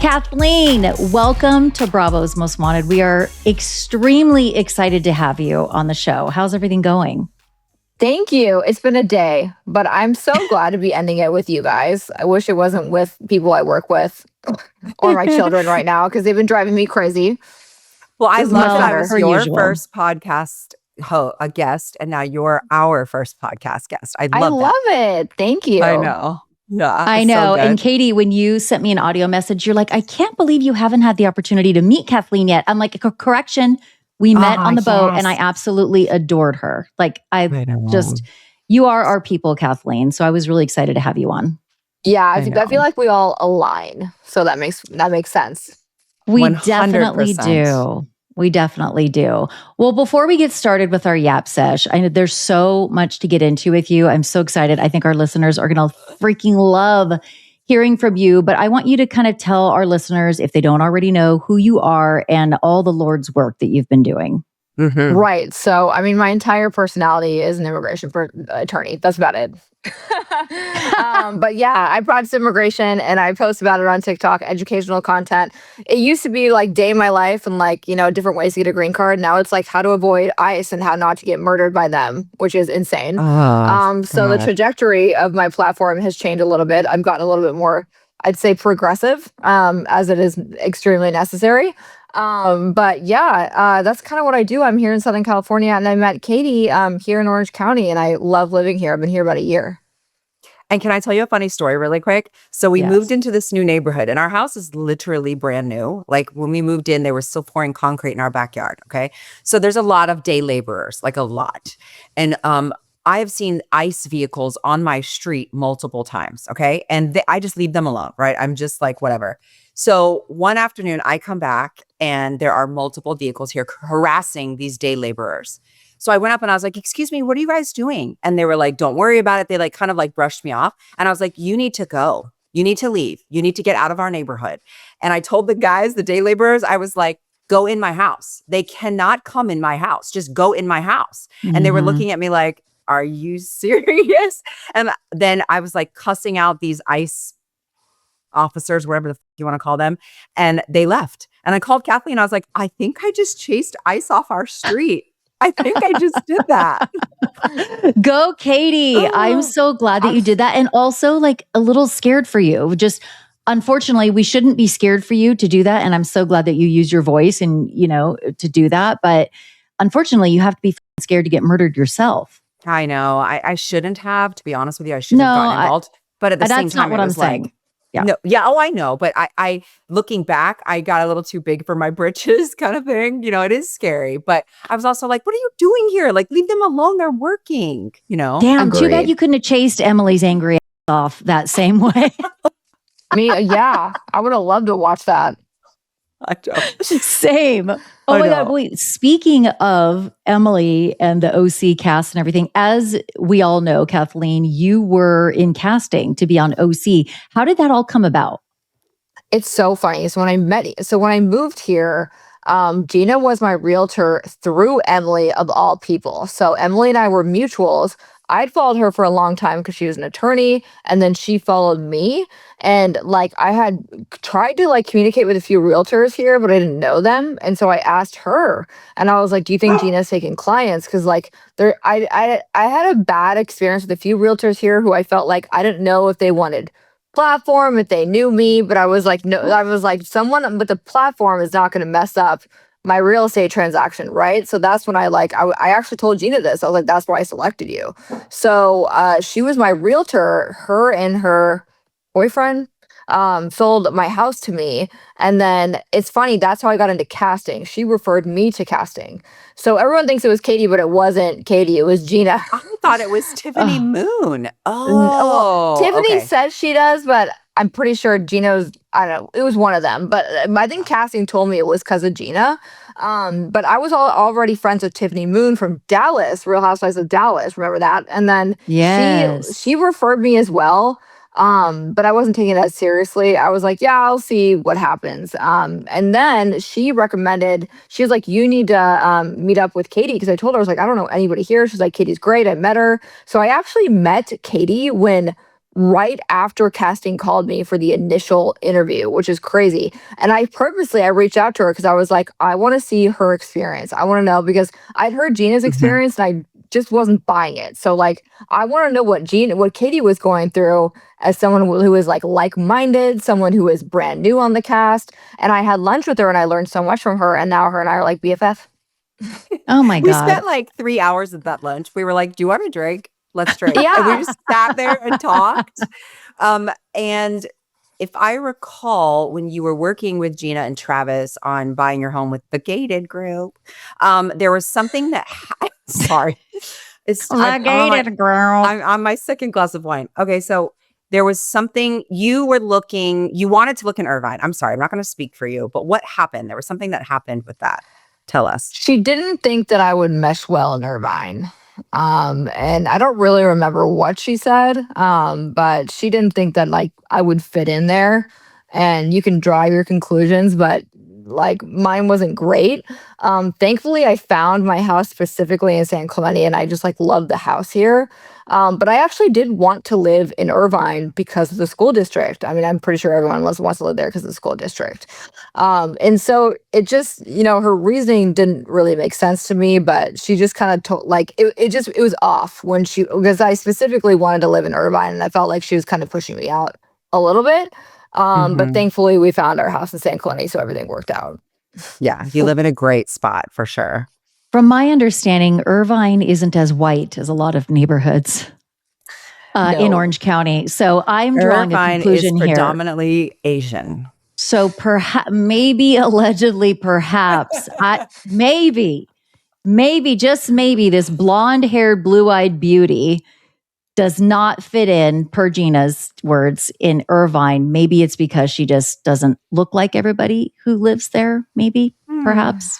Kathleen, welcome to Bravo's Most Wanted. We are extremely excited to have you on the show. How's everything going? Thank you. It's been a day, but I'm so glad to be ending it with you guys. I wish it wasn't with people I work with or my children right now because they've been driving me crazy. Well, I love that I was your usual. first podcast a guest, and now you're our first podcast guest. I love it. Thank you. I know. Yeah, I know. And Katie, when you sent me an audio message, you're like, I can't believe you haven't had the opportunity to meet Kathleen yet. I'm like, correction. We met on the boat and I absolutely adored her. Like you are our people, Kathleen. So I was really excited to have you on. Yeah, I feel like we all align. So that makes sense. We 100%. definitely do. We definitely do. Well, before we get started with our Yap Sesh, I know there's so much to get into with you. I'm so excited. I think our listeners are going to freaking love hearing from you. But I want you to kind of tell our listeners, if they don't already know, who you are and all the Lord's work that you've been doing. Mm-hmm. Right. So, I mean, my entire personality is an immigration attorney. That's about it. But yeah, I practice immigration and I post about it on TikTok, educational content. It used to be like day in my life and like, different ways to get a green card. Now it's like how to avoid ICE and how not to get murdered by them, which is insane. So the trajectory of my platform has changed a little bit. I've gotten a little bit more, I'd say, progressive, as it is extremely necessary. But yeah, that's kind of what I do. I'm here in Southern California and I met Katie here in Orange County and I love living here. I've been here about a year. And can I tell you a funny story really quick? So we moved into this new neighborhood and our house is literally brand new. Like when we moved in, they were still pouring concrete in our backyard. Okay. So there's a lot of day laborers, like a lot. And, I have seen ICE vehicles on my street multiple times. Okay. And I just leave them alone. Right. I'm just like, whatever. So one afternoon I come back and there are multiple vehicles here harassing these day laborers. So I went up and I was like, excuse me, what are you guys doing? And they were like, don't worry about it. They like kind of like brushed me off. And I was like, you need to go. You need to leave. You need to get out of our neighborhood. And I told the guys, the day laborers, I was like, go in my house. They cannot come in my house. Just go in my house. Mm-hmm. And they were looking at me like, are you serious? And then I was like cussing out these ICE officers, whatever the f- you want to call them. And they left. And I called Kathleen. I was like, I think I just chased ICE off our street. I think I just did that. Go, Katie. I'm so glad that you did that. And also like a little scared for you. Just unfortunately, we shouldn't be scared for you to do that. And I'm so glad that you use your voice and, to do that. But unfortunately, you have to be scared to get murdered yourself. I know. I shouldn't have, to be honest with you. I shouldn't have gotten involved. But at the same time, that's not what I'm saying. Yeah. No, yeah. Oh, I know. But I looking back, I got a little too big for my britches kind of thing. It is scary. But I was also like, what are you doing here? Like, leave them alone. They're working, Damn, too bad you couldn't have chased Emily's angry ass off that same way. Yeah. I would have loved to watch that. I don't. Same. Oh my God. Wait, speaking of Emily and the OC cast and everything, as we all know, Kathleen, you were in casting to be on OC. How did that all come about? It's so funny. So when I moved here, Gina was my realtor through Emily of all people. So Emily and I were mutuals. I'd followed her for a long time because she was an attorney, and then she followed me. And like I had tried to like communicate with a few realtors here, but I didn't know them. And so I asked her, and I was like, "Do you think Gina's taking clients?" Because like I had a bad experience with a few realtors here who I felt like I didn't know if they wanted platform, if they knew me, but I was like, no, I was like, someone with a platform is not going to mess up my real estate transaction, right? So that's when I actually told Gina this. I was like, that's why I selected you. So she was my realtor. Her and her boyfriend sold my house to me. And then it's funny, that's how I got into casting. She referred me to casting. So everyone thinks it was Katie, but it wasn't Katie. It was Gina. I thought it was Tiffany Moon. Tiffany says she does, but I'm pretty sure Gina's, I don't know, it was one of them. But I think casting told me it was because of Gina. But I was already friends with Tiffany Moon from Dallas, Real Housewives of Dallas. Remember that? And then she referred me as well. But I wasn't taking that seriously. I was like, yeah, I'll see what happens. And then she recommended, she was like, you need to meet up with Katie. Because I told her, I was like, I don't know anybody here. She's like, Katie's great. I met her. So I actually met Katie when right after casting called me for the initial interview, which is crazy. And I reached out to her because I was like, I want to see her experience. I want to know, because I'd heard Gina's Mhm. experience and I just wasn't buying it. So like, I want to know what Katie was going through as someone who is like-minded, someone who is brand new on the cast. And I had lunch with her and I learned so much from her. And now her and I are like BFF. Oh my We God. spent like 3 hours at that lunch. We were like, "Do you want a drink? Let's drink." And we Yeah. just sat there and talked. And if I recall, when you were working with Gina and Travis on buying your home with the gated group, there was something that sorry. I'm on girl. I'm on my second glass of wine. Okay, so there was something you wanted to look in Irvine. I'm sorry, I'm not going to speak for you, but what happened? There was something that happened with that. Tell us. She didn't think that I would mesh well in Irvine. And I don't really remember what she said, but she didn't think that like I would fit in there. And you can draw your conclusions, but like mine wasn't great. Thankfully, I found my house specifically in San Clemente, and I just like love the house here. But I actually did want to live in Irvine because of the school district. I mean, I'm pretty sure everyone wants to live there because of the school district. And so it just, her reasoning didn't really make sense to me, but she just kind of told, like, it was off because I specifically wanted to live in Irvine, and I felt like she was kind of pushing me out a little bit. But Mhm. thankfully we found our house in San Clemente, so everything worked out. Yeah, you live in a great spot for sure. From my understanding, Irvine isn't as white as a lot of neighborhoods in No. Orange County. So I'm drawing a Irvine is conclusion here. predominantly Asian. So perhaps, maybe, allegedly, perhaps, maybe, just maybe, this blonde-haired, blue-eyed beauty does not fit in, per Gina's words, in Irvine. Maybe it's because she just doesn't look like everybody who lives there. Maybe, perhaps.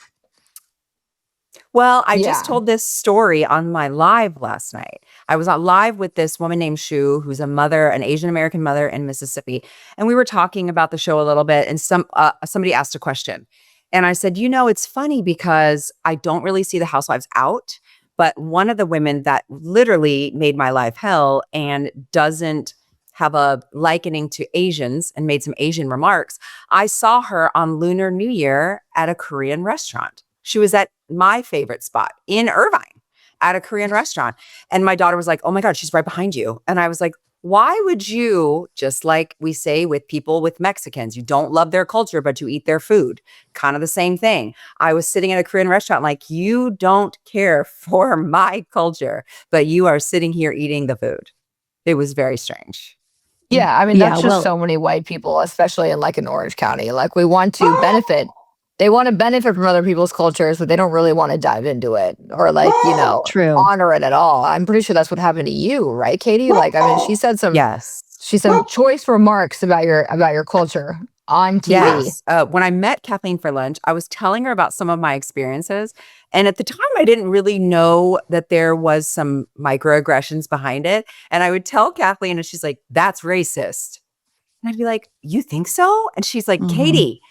Well, I Yeah. just told this story on my live last night. I was on live with this woman named Shu, who's a mother, an Asian American mother in Mississippi, and we were talking about the show a little bit. And somebody asked a question, and I said, it's funny because I don't really see the Housewives out, but one of the women that literally made my life hell and doesn't have a likening to Asians and made some Asian remarks. I saw her on Lunar New Year at a Korean restaurant. She was at my favorite spot in Irvine at a Korean restaurant. And my daughter was like, "Oh my God, she's right behind you." And I was like, why would you, just like we say with people with Mexicans, you don't love their culture, but you eat their food. Kind of the same thing. I was sitting at a Korean restaurant like, you don't care for my culture, but you are sitting here eating the food. It was very strange. Yeah, I mean, Yeah, that's just well, so many white people, especially in like in Orange County. Like we want to benefit. They want to benefit from other people's cultures, but they don't really want to dive into it or like, true. honor it at all. I'm pretty sure that's what happened to you, right, Katie? Like, I mean, she said some Yes. choice remarks about your culture on TV. Yes. When I met Kathleen for lunch, I was telling her about some of my experiences. And at the time, I didn't really know that there was some microaggressions behind it. And I would tell Kathleen, and she's like, "That's racist." And I'd be like, "You think so?" And she's like, Mhm. "Katie,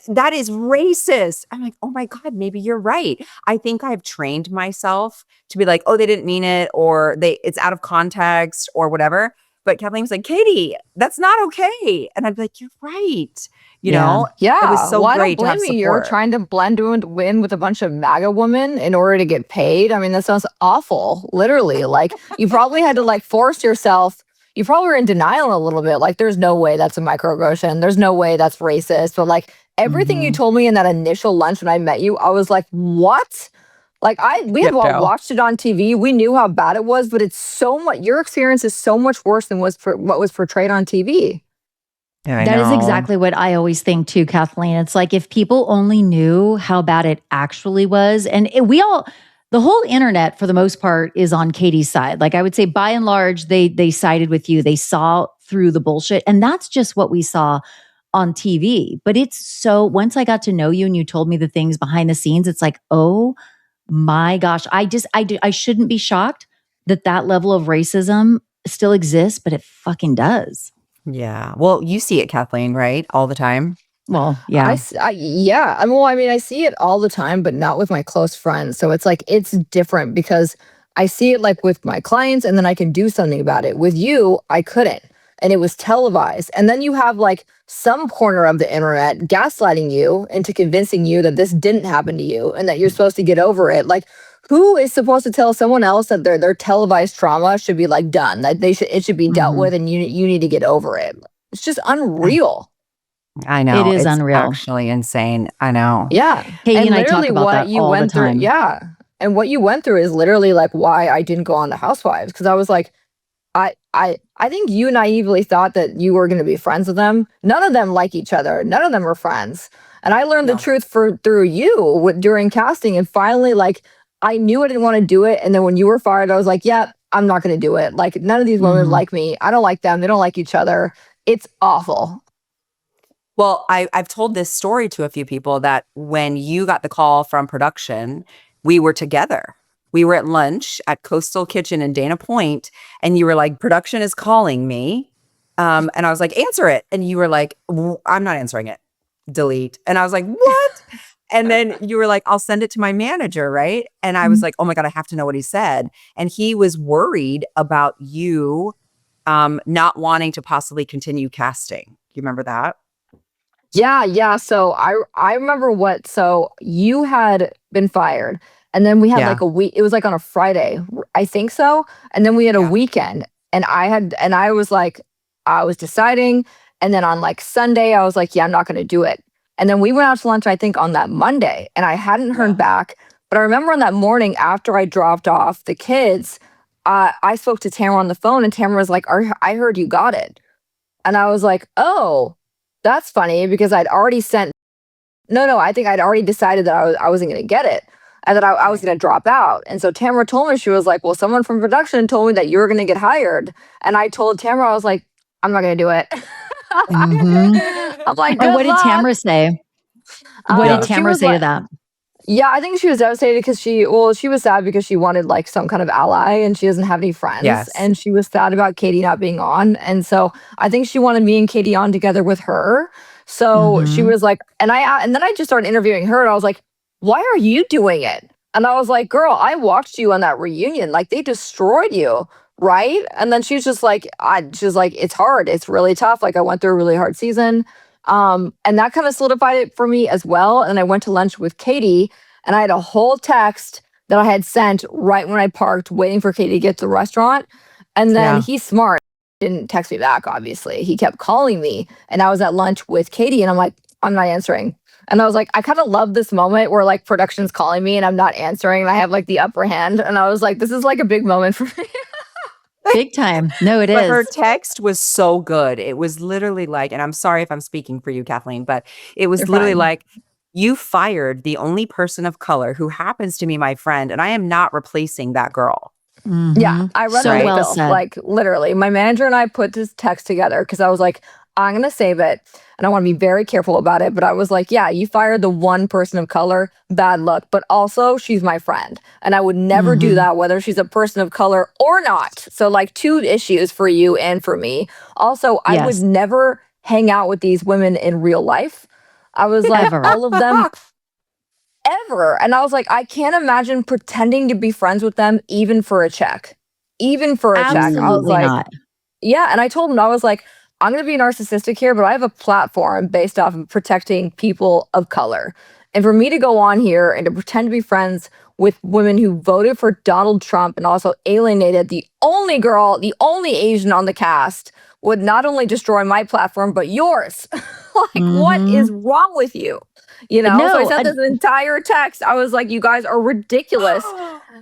that is racist." I'm like, "Oh my God, maybe you're right." I think I've trained myself to be like, "Oh, they didn't mean it," or it's out of context or whatever. But Kathleen was like, "Katie, that's not okay." And I'd be like, "You're right." Yeah. It Yeah, was so well, I don't great to have blame you. You're support. trying to blend in with a bunch of MAGA women in order to get paid. I mean, that sounds awful. Literally, like you probably had to like force yourself. You probably were in denial a little bit. Like, there's no way that's a microaggression. There's no way that's racist. But like everything you Mhm. told me in that initial lunch when I met you, I was like, what? Like we had all watched it on TV. We knew how bad it was, but it's so much. Your experience is so much worse than what was portrayed on TV. Yeah, I That is know. exactly what I always think too, Kathleen. It's like if people only knew how bad it actually was, and the whole internet for the most part is on Katie's side. Like I would say, by and large, they sided with you. They saw through the bullshit, and that's just what we saw on TV. But it's so once I got to know you and you told me the things behind the scenes, it's like, oh my gosh, I shouldn't be shocked that level of racism still exists, but it fucking does. Yeah. Well, you see it, Kathleen, right? All the time. Well, yeah. I mean, I see it all the time, but not with my close friends. So it's like, it's different because I see it like with my clients and then I can do something about it. With you, I couldn't. And it was televised. And then you have like some corner of the internet gaslighting you into convincing you that this didn't happen to you and that you're supposed to get over it. Like, who is supposed to tell someone else that their televised trauma should be like done, that it should be dealt with, and you need to get over it? It's just unreal. I know. It is it's unreal. Actually insane. I know. Yeah. Katie and I talk about that all the time. Yeah. And what you went through is literally like why I didn't go on the Housewives, because I was like, I think you naively thought that you were going to be friends with them. None of them like each other. None of them were friends. And I learned the truth through you during casting. And finally, like, I knew I didn't want to do it. And then when you were fired, I was like, yeah, I'm not going to do it. Like, none of these women like me. I don't like them. They don't like each other. It's awful. Well, I've told this story to a few people that when you got the call from production, we were together. We were at lunch at Coastal Kitchen in Dana Point, and you were like, production is calling me. And I was like, answer it. And you were like, I'm not answering it. Delete. And I was like, what? And then you were like, I'll send it to my manager, right? And I was like, oh my God, I have to know what he said. And he was worried about you not wanting to possibly continue casting. You remember that? Yeah. So I remember so you had been fired. And then we had like a week, it was like on a Friday, I think so. And then we had a weekend, and I was like, I was deciding. And then on like Sunday, I was like, yeah, I'm not going to do it. And then we went out to lunch, I think on that Monday, and I hadn't heard back. But I remember on that morning after I dropped off the kids, I spoke to Tamara on the phone, and Tamara was like, I heard you got it. And I was like, oh, that's funny, because I'd already sent, I think I'd already decided that I wasn't going to get it. And that I was going to drop out. And so Tamara told me, she was like, well, someone from production told me that you were going to get hired. And I told Tamara, I was like, I'm not going to do it. I'm like, And what did luck. Tamara say? What did Tamara say to that? Yeah, I think she was devastated because she was sad because she wanted like some kind of ally, and she doesn't have any friends. Yes. And she was sad about Katie not being on. And so I think she wanted me and Katie on together with her. So she was like, and then I just started interviewing her, and I was like, why are you doing it? And I was like, girl, I watched you on that reunion. Like, they destroyed you, right? And then she's just like, it's hard. It's really tough. Like, I went through a really hard season. And that kind of solidified it for me as well. And I went to lunch with Katie, and I had a whole text that I had sent right when I parked, waiting for Katie to get to the restaurant. And then he's smart. Didn't text me back, obviously. He kept calling me, and I was at lunch with Katie, and I'm like, I'm not answering. And I was like, I kind of love this moment where like production's calling me and I'm not answering, and I have like the upper hand. And I was like, this is like a big moment for me. Big time. No, it is. But her text was so good. It was literally like, and I'm sorry if I'm speaking for you, Kathleen, but it was literally like, you fired the only person of color who happens to be my friend, and I am not replacing that girl. Yeah, I read it well said. Like literally, my manager and I put this text together because I was like, I'm going to save it, and I want to be very careful about it. But I was like, yeah, you fired the one person of color, bad luck. But also, she's my friend, and I would never do that, whether she's a person of color or not. So like 2 issues for you and for me. Also, I would never hang out with these women in real life. I was like, all of them. Ever. And I was like, I can't imagine pretending to be friends with them, even for a check. Even for a check. I was like, not. Yeah. And I told him, I was like, I'm going to be narcissistic here, but I have a platform based off of protecting people of color. And for me to go on here and to pretend to be friends with women who voted for Donald Trump and also alienated the only girl, the only Asian on the cast, would not only destroy my platform, but yours. Like, what is wrong with you? You know, so I sent this entire text. I was like, you guys are ridiculous.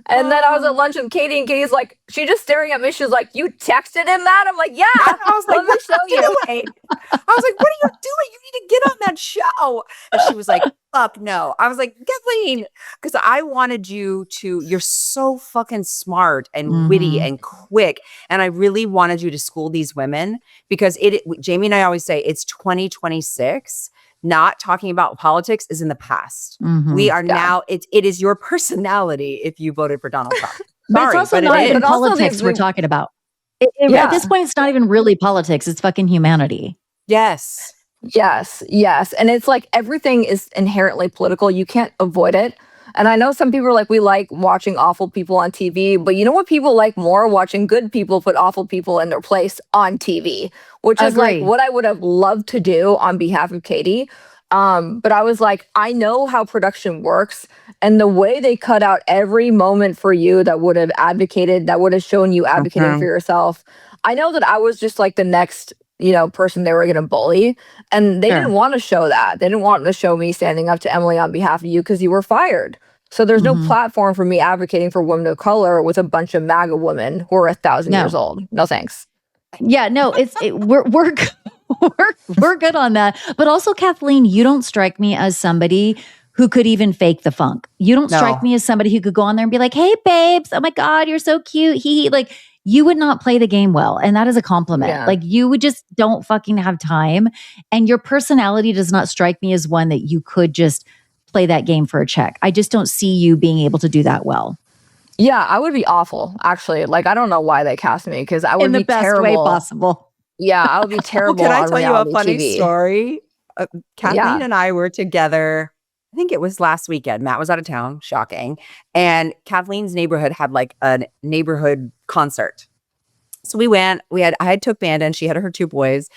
And then I was at lunch with Katie, and Katie's like, she just staring at me. She's like, you texted him that? I'm like, yeah. I was like, let me show you. I was like, what are you doing? You need to get on that show. And she was like, fuck no. I was like, Kathleen, because I wanted you to, you're so fucking smart and witty and quick. And I really wanted you to school these women, because Jami and I always say it's 2026. Not talking about politics is in the past. We are now, it is your personality if you voted for Donald Trump. But it's also not even politics we're talking about. At this point, it's not even really politics. It's fucking humanity. Yes. And it's like everything is inherently political. You can't avoid it. And I know some people are like, we like watching awful people on TV, but you know what people like more? Watching good people put awful people in their place on TV, which is like Agree. what I would have loved to do on behalf of Katie. But I was like, I know how production works, and the way they cut out every moment for you that would have advocated, that would have shown you advocating for yourself. I know that I was just like the next, person they were going to bully, and they Sure. didn't want to show that. They didn't want to show me standing up to Emily on behalf of you because you were fired. So there's no platform for me advocating for women of color with a bunch of MAGA women who are 1,000 No. years old. No thanks. Yeah, no, we're we're good on that. But also, Kathleen, you don't strike me as somebody who could even fake the funk. You don't strike me as somebody who could go on there and be like, "Hey, babes, oh my God, you're so cute." Like, you would not play the game well, and that is a compliment. Yeah. Like, you would just don't fucking have time, and your personality does not strike me as one that you could just play that game for a check. I just don't see you being able to do that well. Yeah, I would be awful, actually. Like, I don't know why they cast me, because I would In the be best terrible. way possible. Yeah, I would be Well, terrible can I on tell you a reality funny TV. story? Kathleen Yeah. and I were together, I think it was last weekend. Matt was out of town, shocking. And Kathleen's neighborhood had like a neighborhood concert. So we went, I had took Banda, and she had her two boys.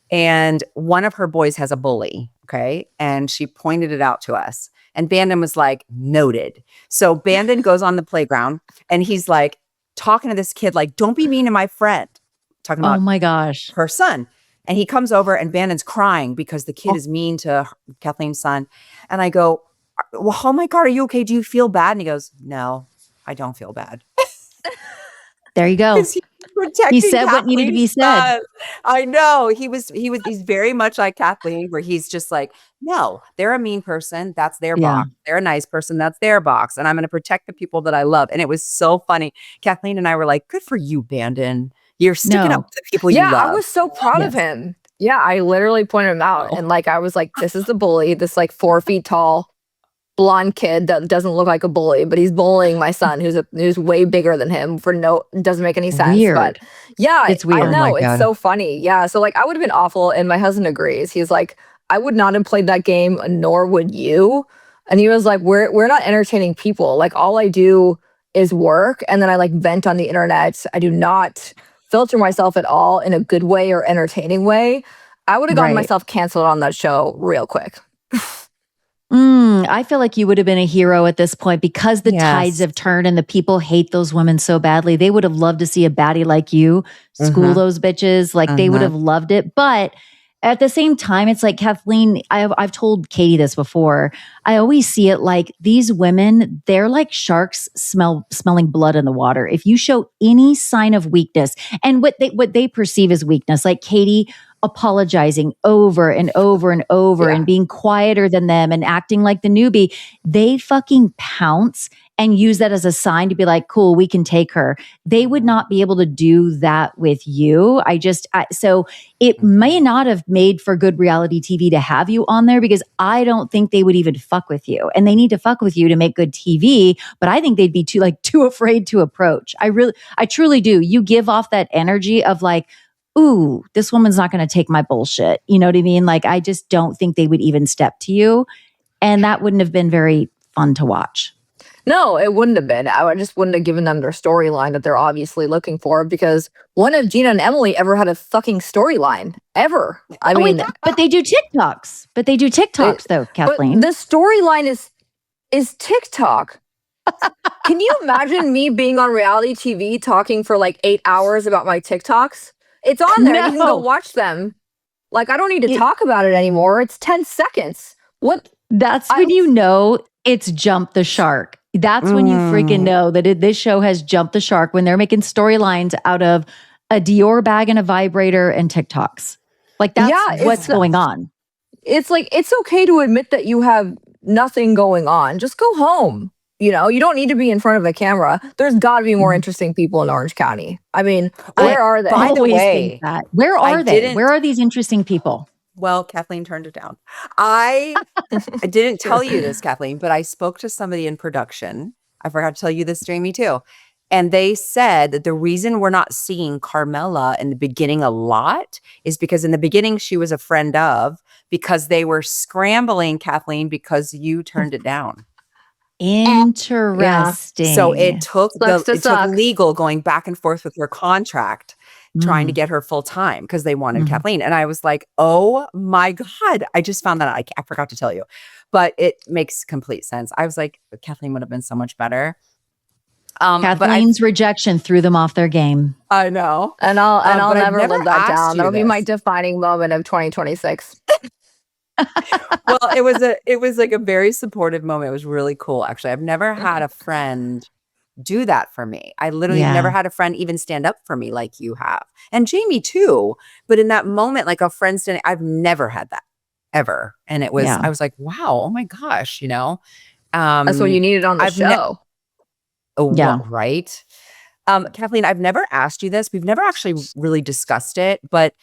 And one of her boys has a bully, okay? And she pointed it out to us. And Bandon was like, noted. So Bandon goes on the playground, and he's like talking to this kid like, don't be mean to my friend. Talking Oh about my gosh. her son. And he comes over, and Bandon's crying because the kid is mean to Kathleen's son. And I go, well, oh my God, are you okay? Do you feel bad? And he goes, no, I don't feel bad. There you go. He said what needed to be said. I know. He's very much like Kathleen, where he's just like, no, they're a mean person. That's their box. They're a nice person. That's their box. And I'm going to protect the people that I love. And it was so funny. Kathleen and I were like, good for you, Bandon. You're sticking up for the people you love. Yeah, I was so proud of him. Yeah, I literally pointed him out. And like, I was like, this is the bully, this like 4 feet tall blonde kid that doesn't look like a bully, but he's bullying my son who's way bigger than him doesn't make any sense. Weird. But yeah, It's weird. I know, Oh my God. it's so funny. Yeah. So like, I would have been awful, and my husband agrees. He's like, I would not have played that game, nor would you. And he was like, we're not entertaining people. Like, all I do is work, and then I like vent on the internet. I do not filter myself at all in a good way or entertaining way. I would have gotten myself canceled on that show real quick. I feel like you would have been a hero at this point, because the tides have turned and the people hate those women so badly. They would have loved to see a baddie like you school those bitches. Like, they would have loved it. But at the same time, it's like, Kathleen, I've told Katie this before. I always see it like these women, they're like sharks smelling blood in the water. If you show any sign of weakness, and what they perceive as weakness, like Katie apologizing over and over and over and being quieter than them and acting like the newbie, they fucking pounce and use that as a sign to be like, cool, we can take her. They would not be able to do that with you. So it may not have made for good reality TV to have you on there, because I don't think they would even fuck with you. And they need to fuck with you to make good TV, but I think they'd be too afraid to approach. I truly do. You give off that energy of like, ooh, this woman's not going to take my bullshit. You know what I mean? Like, I just don't think they would even step to you. And that wouldn't have been very fun to watch. No, it wouldn't have been. I just wouldn't have given them their storyline that they're obviously looking for, because when have Gina and Emily ever had a fucking storyline? Ever. I mean, but they do TikToks. Though, Kathleen. But the storyline is TikTok. Can you imagine me being on reality TV talking for like 8 hours about my TikToks? It's on there. You can go watch them. Like, I don't need to talk about it anymore. It's 10 seconds. What? That's when you know it's jumped the shark. That's when you freaking know that this show has jumped the shark, when they're making storylines out of a Dior bag and a vibrator and TikToks. Like, that's what's going on. It's like, it's okay to admit that you have nothing going on. Just go home. You don't need to be in front of a camera. There's got to be more interesting people in Orange County. I mean, where are they? By the way, where are they? Where are these interesting people? Well, Kathleen turned it down. I didn't tell you this, Kathleen, but I spoke to somebody in production. I forgot to tell you this, Jami, too. And they said that the reason we're not seeing Carmela in the beginning a lot is because in the beginning she was a friend of, because they were scrambling, Kathleen, because you turned it down. Interesting. So it took Sucks. legal going back and forth with her contract, trying to get her full time because they wanted Kathleen. And I was like, oh my God, I just found that out. I forgot to tell you, but it makes complete sense. I was like, Kathleen would have been so much better. Kathleen's rejection threw them off their game. I know. And I'll never live that down. That'll be my this. defining moment of 2026. Well, it was like a very supportive moment. It was really cool. Actually, I've never had a friend do that for me. I literally never had a friend even stand up for me like you have. And Jami too. But in that moment, like a friend standing, I've never had that ever. And it was, I was like, wow, oh my gosh, you know? That's what you needed on the show. Right. Kathleen, I've never asked you this. We've never actually really discussed it, but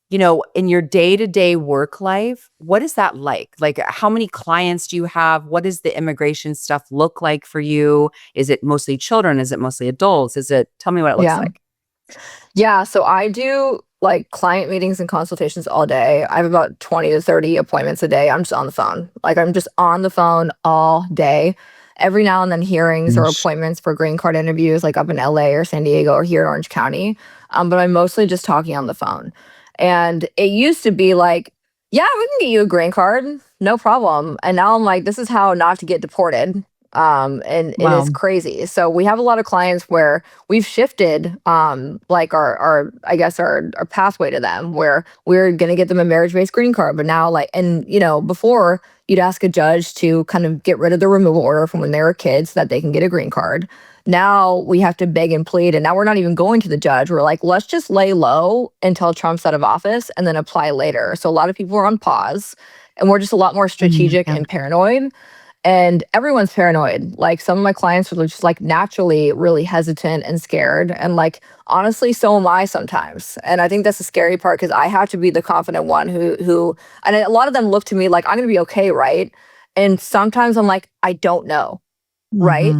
you know, in your day-to-day work life, what is that like? Like, how many clients do you have? What does the immigration stuff look like for you? Is it mostly children? Is it mostly adults? Tell me what it looks like. Yeah, so I do like client meetings and consultations all day. I have about 20 to 30 appointments a day. I'm just on the phone. Like, I'm just on the phone all day. Every now and then hearings or appointments for green card interviews, like up in LA or San Diego or here in Orange County. But I'm mostly just talking on the phone. And it used to be like, yeah, we can get you a green card, no problem. And now I'm like, this is how not to get deported. And it is crazy. So we have a lot of clients where we've shifted like our pathway to them, where we're going to get them a marriage-based green card. But now, like, and you know, before you'd ask a judge to kind of get rid of the removal order from when they were kids so that they can get a green card. Now we have to beg and plead, and now we're not even going to the judge. We're like, let's just lay low until Trump's out of office and then apply later. So a lot of people are on pause, and we're just a lot more strategic and paranoid. And everyone's paranoid. Like, some of my clients are just like naturally really hesitant and scared. And like, honestly, so am I sometimes. And I think that's the scary part, because I have to be the confident one who, and a lot of them look to me like, I'm going to be okay, right? And sometimes I'm like, I don't know, right?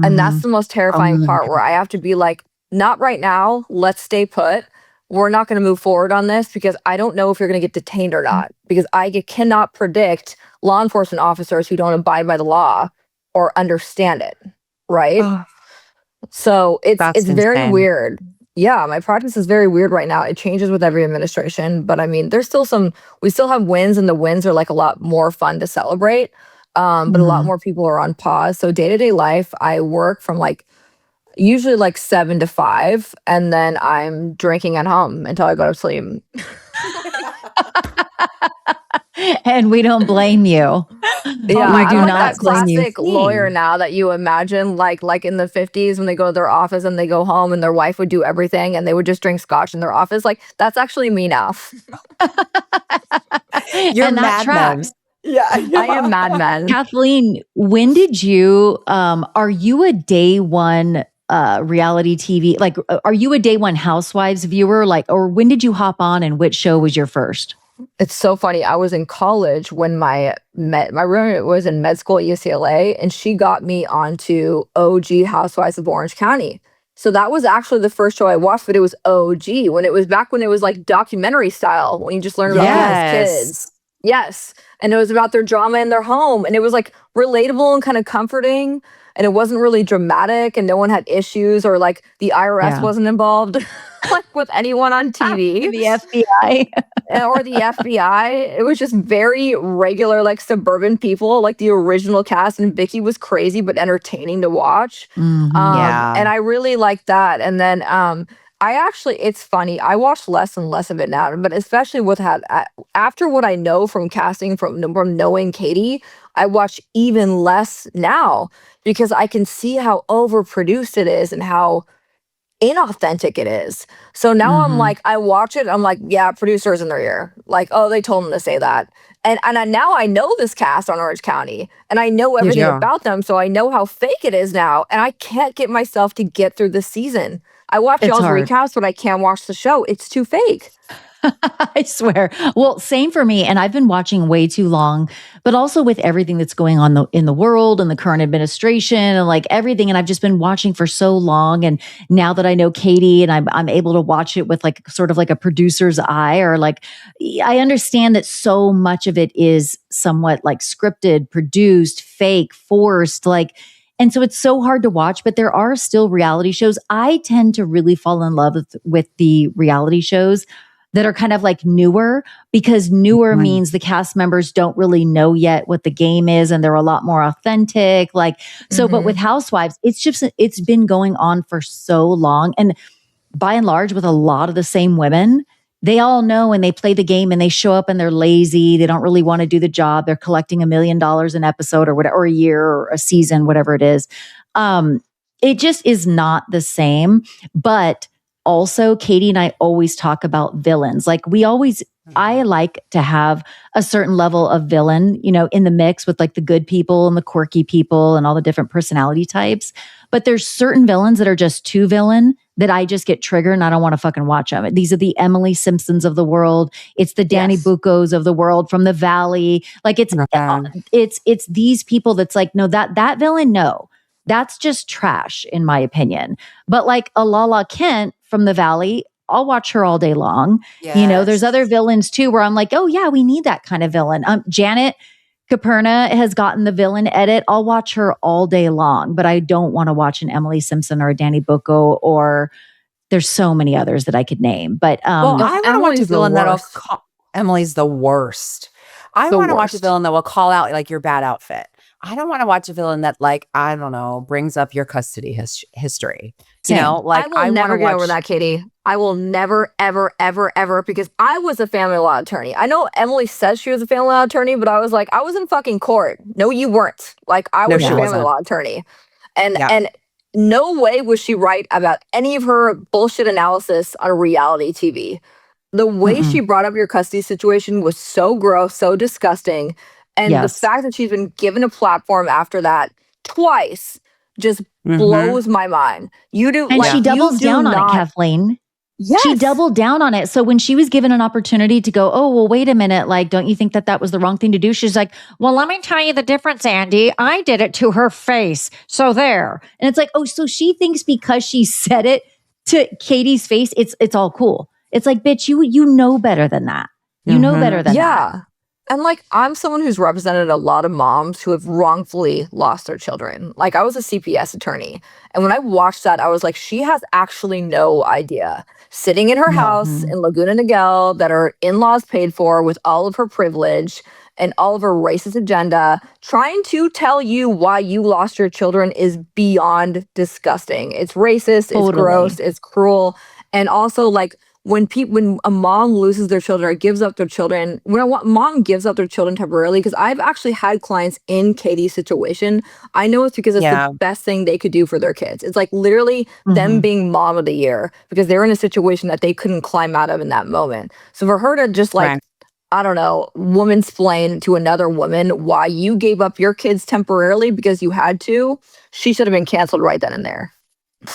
And that's the most terrifying part, where I have to be like, not right now, let's stay put. We're not going to move forward on this because I don't know if you're going to get detained or not, because I cannot predict law enforcement officers who don't abide by the law or understand it, right? So it's very weird. Yeah, my practice is very weird right now. It changes with every administration, but I mean, we still have wins, and the wins are like a lot more fun to celebrate. But a lot more people are on pause. So day-to-day life, I work from like usually like 7 to 5, and then I'm drinking at home until I go to sleep. And we don't blame you. Yeah, we do I'm like not that blame you. classic lawyer now that you imagine, like in the 50s when they go to their office and they go home and their wife would do everything and they would just drink scotch in their office. Like, that's actually me now. You're Mad Men. Yeah, I am Mad Men. Kathleen, when did you, are you a day one reality TV? Like, are you a day one Housewives viewer? Like, or when did you hop on, and which show was your first? It's so funny. I was in college when my roommate was in med school at UCLA, and she got me onto OG Housewives of Orange County. So that was actually the first show I watched, but it was OG, when it was like documentary style, when you just learn about these kids. Yes. And it was about their drama in their home, and it was like relatable and kind of comforting, and it wasn't really dramatic, and no one had issues, or like the IRS wasn't involved like with anyone on TV. The FBI. Or the FBI. It was just very regular, like suburban people, like the original cast, and Vicky was crazy but entertaining to watch. And I really liked that. And then it's funny, I watch less and less of it now, but especially after what I know from casting, from knowing Katie, I watch even less now, because I can see how overproduced it is and how inauthentic it is. So now I'm like, I watch it, I'm like, yeah, producers in their ear. Like, oh, they told them to say that. And now I know this cast on Orange County, and I know everything about them, so I know how fake it is now, and I can't get myself to get through the season. I watch It's y'all's hard. recaps, but I can't watch the show. It's too fake. I swear. Well, same for me. And I've been watching way too long, but also with everything that's going on in the world and the current administration and like everything. And I've just been watching for so long. And now that I know Katie and I'm able to watch it with like sort of like a producer's eye, or like, I understand that so much of it is somewhat like scripted, produced, fake, forced, like, and so it's so hard to watch, but there are still reality shows. I tend to really fall in love with the reality shows that are kind of like newer, because newer means the cast members don't really know yet what the game is and they're a lot more authentic. Like, so, but with Housewives, it's been going on for so long. And by and large, with a lot of the same women, they all know and they play the game and they show up and they're lazy. They don't really want to do the job. They're collecting $1 million an episode or whatever, or a year or a season, whatever it is. It just is not the same. But also, Katie and I always talk about villains. Like I like to have a certain level of villain, you know, in the mix with like the good people and the quirky people and all the different personality types. But there's certain villains that are just too villain that I just get triggered and I don't want to fucking watch them. These are the Emily Simpsons of the world. It's the Danny Buccos of the world from the Valley. Like it's these people that's like, no, that villain, no. That's just trash, in my opinion. But like a Lala Kent from the Valley, I'll watch her all day long. Yes. You know, there's other villains too where I'm like, oh yeah, we need that kind of villain. Janet Caperna has gotten the villain edit. I'll watch her all day long, but I don't want to watch an Emily Simpson or a Danny Bucco, or there's so many others that I could name. But I want to watch a villain that'll Emily's the worst. I want to watch a villain that will call out like your bad outfit. I don't want to watch a villain that, like, I don't know, brings up your custody history. Same. You know, like I will never get over that, Katie. I will never, ever, ever, ever, because I was a family law attorney. I know Emily says she was a family law attorney, but I was like, I was in fucking court. No, you weren't. Like, I was a family law attorney. And no way was she right about any of her bullshit analysis on reality TV. The way she brought up your custody situation was so gross, so disgusting. And the fact that she's been given a platform after that twice just blows my mind. You do, and she doubles down on it, Kathleen. Yes. She doubled down on it. So when she was given an opportunity to go, oh, well, wait a minute, like, don't you think that was the wrong thing to do? She's like, well, let me tell you the difference, Andy. I did it to her face. So there. And it's like, oh, so she thinks because she said it to Katie's face, it's all cool. It's like, bitch, you know better than that. You know better than that. Yeah. And like, I'm someone who's represented a lot of moms who have wrongfully lost their children. Like, I was a CPS attorney. And when I watched that, I was like, she has actually no idea. Sitting in her house in Laguna Niguel that her in-laws paid for with all of her privilege and all of her racist agenda, trying to tell you why you lost your children is beyond disgusting. It's racist, it's gross, it's cruel. And also, like, when a mom loses their children or gives up their children, mom gives up their children temporarily, because I've actually had clients in Katie's situation. I know it's because it's the best thing they could do for their kids. It's like literally them being mom of the year because they're in a situation that they couldn't climb out of in that moment. So for her to just like, I don't know, womansplain to another woman why you gave up your kids temporarily because you had to, she should have been canceled right then and there.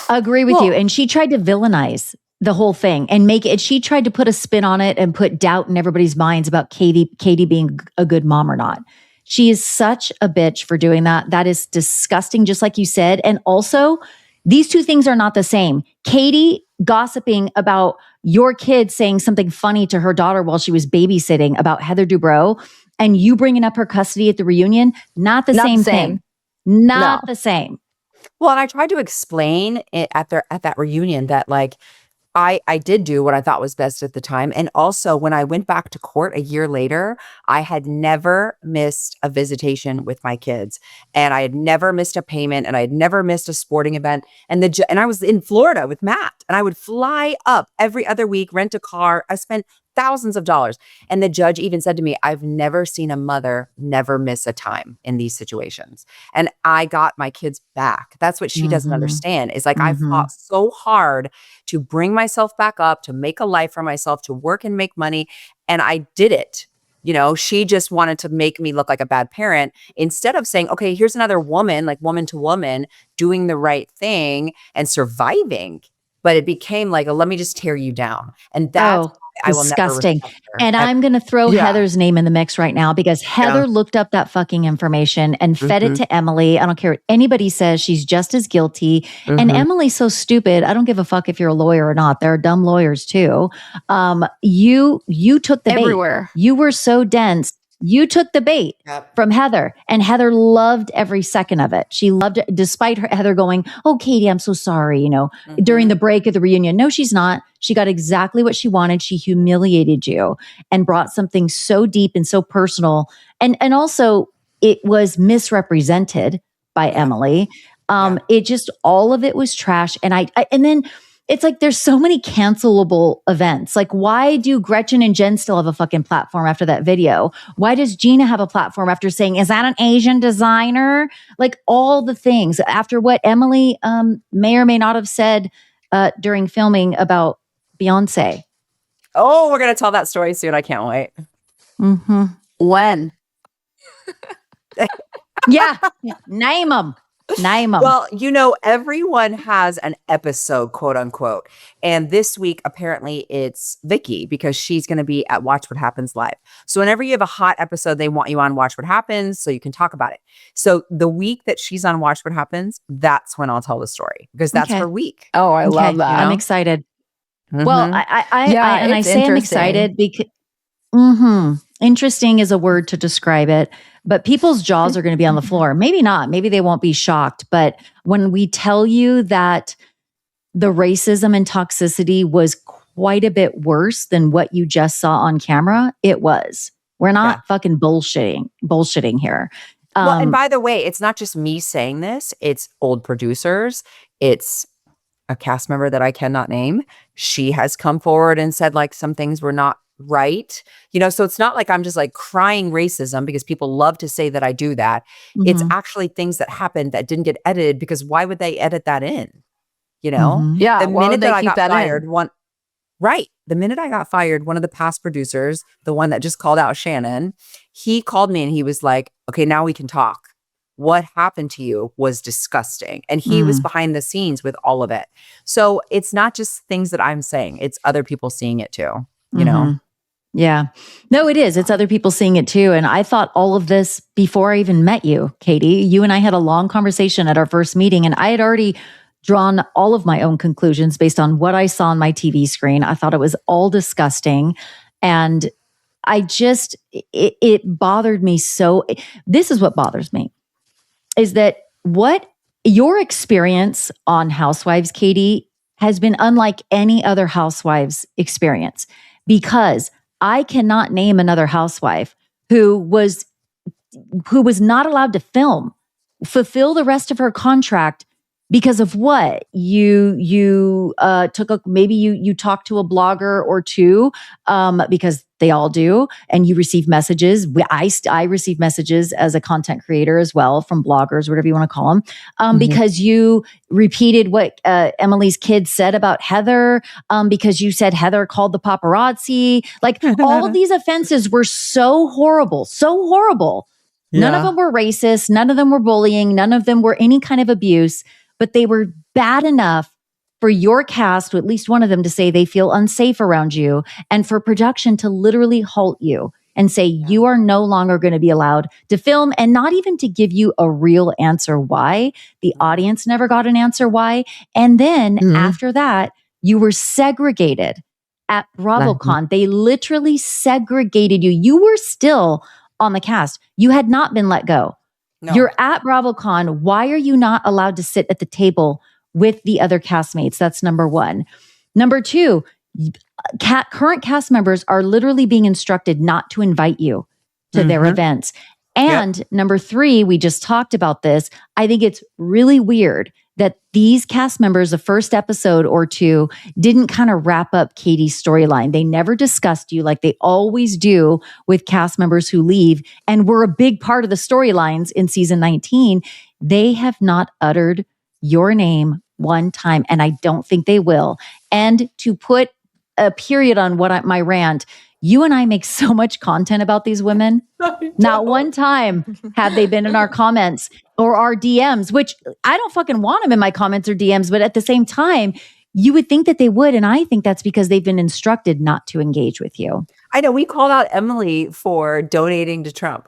Agree with you. And she tried to villainize the whole thing and make it. She tried to put a spin on it and put doubt in everybody's minds about Katie being a good mom or not. She is such a bitch for doing that. That is disgusting, just like you said. And also, these two things are not the same. Katie gossiping about your kid saying something funny to her daughter while she was babysitting about Heather Dubrow, and you bringing up her custody at the reunion, not the same thing. Not the same. Well, and I tried to explain it at that reunion that, like, I did do what I thought was best at the time. And also, when I went back to court a year later, I had never missed a visitation with my kids. And I had never missed a payment. And I had never missed a sporting event. And I was in Florida with Matt. And I would fly up every other week, rent a car. I spent thousands of dollars. And the judge even said to me, I've never seen a mother never miss a time in these situations. And I got my kids back. That's what she doesn't understand, is like, I fought so hard to bring myself back up, to make a life for myself, to work and make money. And I did it. You know, she just wanted to make me look like a bad parent instead of saying, okay, here's another woman, like woman to woman, doing the right thing and surviving. but it became like, let me just tear you down. And that's I will never disgusting. respect her. And I'm going to throw Yeah. Heather's name in the mix right now because Heather looked up that fucking information and fed it to Emily. I don't care what anybody says. She's just as guilty. And Emily's so stupid. I don't give a fuck if you're a lawyer or not. There are dumb lawyers too. You took the Everywhere. bait. You were so dense. You took the bait from Heather, and Heather loved every second of it. She loved it, despite Heather going, "Oh, Katie, I'm so sorry," during the break of the reunion. No, she's not. She got exactly what she wanted. She humiliated you and brought something so deep and so personal. And also, it was misrepresented by Emily. It just, all of it was trash. And and then it's like, there's so many cancelable events. Like, why do Gretchen and Jen still have a fucking platform after that video? Why does Gina have a platform after saying, is that an Asian designer? Like, all the things after what Emily may or may not have said during filming about Beyonce. Oh, we're going to tell that story soon. I can't wait. When? Yeah. Name them. Well, everyone has an episode, quote unquote. And this week, apparently, it's Vicky because she's going to be at Watch What Happens Live. So whenever you have a hot episode, they want you on Watch What Happens so you can talk about it. So the week that she's on Watch What Happens, that's when I'll tell the story because that's her week. Oh, I love that. I'm excited. Well, I say I'm excited because interesting is a word to describe it, but people's jaws are going to be on the floor. Maybe not. Maybe they won't be shocked. But when we tell you that the racism and toxicity was quite a bit worse than what you just saw on camera, it was. We're not fucking bullshitting here. Well, and by the way, it's not just me saying this. It's old producers. It's a cast member that I cannot name. She has come forward and said like some things were not right. So it's not like I'm just like crying racism because people love to say that I do that. It's actually things that happened that didn't get edited because why would they edit that in? Yeah. The minute that I got fired, the minute I got fired, one of the past producers, the one that just called out Shannon, he called me and he was like, okay, now we can talk. What happened to you was disgusting. And he was behind the scenes with all of it. So it's not just things that I'm saying, it's other people seeing it too, Yeah. No, it is. It's other people seeing it too. And I thought all of this before I even met you, Katie. You and I had a long conversation at our first meeting, and I had already drawn all of my own conclusions based on what I saw on my TV screen. I thought it was all disgusting. And it bothered me so. This is what bothers me, is that what your experience on Housewives, Katie, has been unlike any other Housewives experience, because I cannot name another housewife who was not allowed to fulfill the rest of her contract because of what you maybe you talked to a blogger or two, because they all do, and you receive messages. I receive messages as a content creator as well from bloggers, whatever you want to call them, because you repeated what Emily's kids said about Heather, because you said Heather called the paparazzi. Like, all of these offenses were so horrible. None of them were racist. None of them were bullying. None of them were any kind of abuse. But they were bad enough for your cast, or at least one of them, to say they feel unsafe around you, and for production to literally halt you and say you are no longer going to be allowed to film, and not even to give you a real answer why. The audience never got an answer why. And then after that, you were segregated at BravoCon. They literally segregated you. You were still on the cast. You had not been let go. No. You're at BravoCon. Why are you not allowed to sit at the table with the other castmates? That's number one. Number two, current cast members are literally being instructed not to invite you to their events. And number three, we just talked about this. I think it's really weird that these cast members, the first episode or two, didn't kind of wrap up Katie's storyline. They never discussed you like they always do with cast members who leave and were a big part of the storylines in season 19. They have not uttered your name one time, and I don't think they will. And to put a period on my rant, you and I make so much content about these women. Not one time have they been in our comments or our DMs, which I don't fucking want them in my comments or DMs. But at the same time, you would think that they would. And I think that's because they've been instructed not to engage with you. I know. We called out Emily for donating to Trump.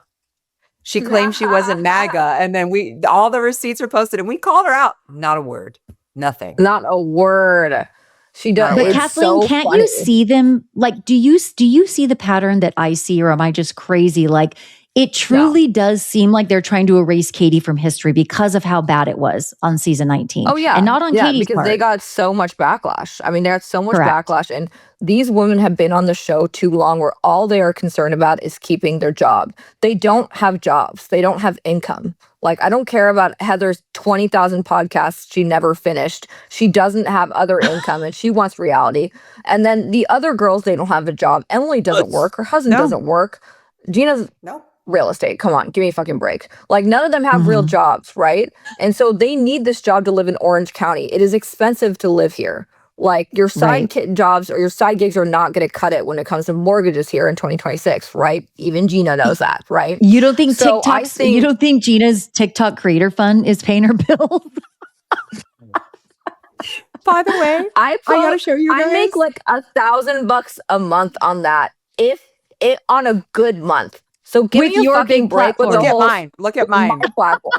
She claimed she wasn't MAGA. And then all the receipts were posted and we called her out. Not a word. Nothing. Not a word. She does. But Kathleen, so can't funny. you see them? Like, do you see the pattern that I see, or am I just crazy? Like, it truly does seem like they're trying to erase Katie from history because of how bad it was on season 19. Oh, yeah. And not on Katie's because part. they got so much backlash. I mean, they got so much Correct. backlash. And these women have been on the show too long where all they are concerned about is keeping their job. They don't have jobs. They don't have income. Like, I don't care about Heather's 20,000 podcasts she never finished. She doesn't have other income and she wants reality. And then the other girls, they don't have a job. Emily doesn't work. Her husband doesn't work. Gina's real estate. Come on, give me a fucking break. Like, none of them have real jobs, right? And so they need this job to live in Orange County. It is expensive to live here. Like, your side jobs or your side gigs are not going to cut it when it comes to mortgages here in 2026, right? Even Gina knows that, right? You don't think you don't think Gina's TikTok creator fund is paying her bills? By the way, I gotta show you guys. I make like $1,000 a month on that, if it on a good month. So give me a fucking break with the whole. Look at mine. My platform.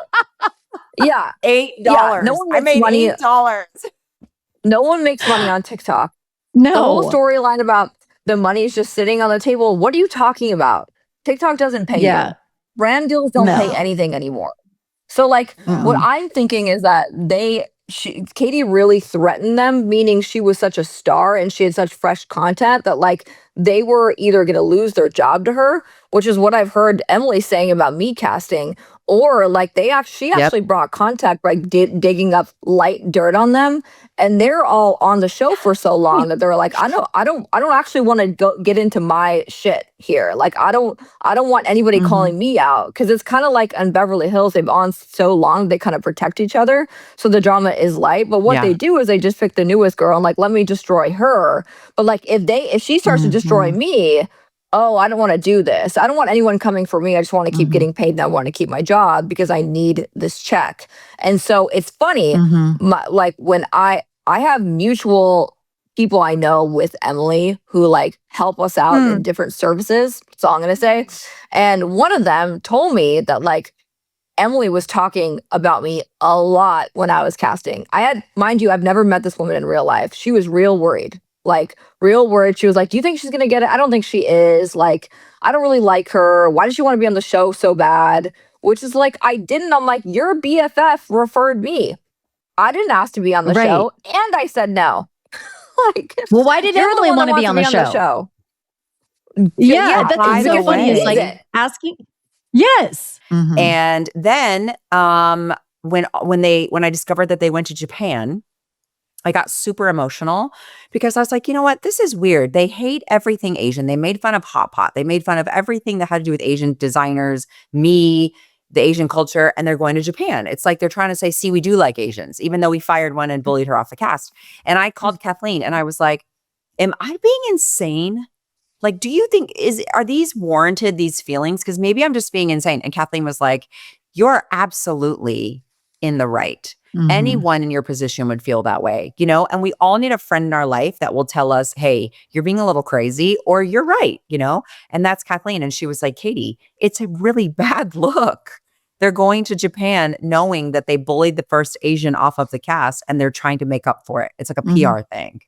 Yeah, $8. Yeah, no one I made money. $8. No one makes money on TikTok. No. The whole storyline about the money is just sitting on the table. What are you talking about? TikTok doesn't pay you. Brand deals don't pay anything anymore. So like what I'm thinking is that Katie really threatened them, meaning she was such a star and she had such fresh content that like they were either going to lose their job to her, which is what I've heard Emily saying about me casting, or like she actually brought contact by digging up light dirt on them, and they're all on the show for so long that they're like, I don't actually want to get into my shit here. Like I don't want anybody calling me out, because it's kind of like on Beverly Hills, they've on so long they kind of protect each other, so the drama is light. But what they do is they just pick the newest girl and like, let me destroy her. But like if she starts to destroy me, oh, I don't want to do this. I don't want anyone coming for me. I just want to keep getting paid and I want to keep my job because I need this check. And so it's funny, like when I have mutual people I know with Emily who like help us out in different services. That's all I'm going to say. And one of them told me that like Emily was talking about me a lot when I was casting. Mind you, I've never met this woman in real life. She was real worried. Like real worried. She was like, do you think she's going to get it? I don't think she is. Like, I don't really like her. Why does she want to be on the show so bad? Which is like, I didn't. I'm like, your BFF referred me. I didn't ask to be on the show. And I said no. Like, well, why did Emily want to be on the show? Yeah, that's so funny. It's like asking. Yes. And then when I discovered that they went to Japan, I got super emotional because I was like, you know what? This is weird. They hate everything Asian. They made fun of Hot Pot. They made fun of everything that had to do with Asian designers, me, the Asian culture, and they're going to Japan. It's like they're trying to say, see, we do like Asians, even though we fired one and bullied her off the cast. And I called Kathleen and I was like, am I being insane? Like, do you think, are these warranted, these feelings? Because maybe I'm just being insane. And Kathleen was like, you're absolutely in the right. Anyone in your position would feel that way, you know? And we all need a friend in our life that will tell us, hey, you're being a little crazy or you're right, you know? And that's Kathleen. And she was like, Katie, it's a really bad look. They're going to Japan knowing that they bullied the first Asian off of the cast and they're trying to make up for it. It's like a PR thing,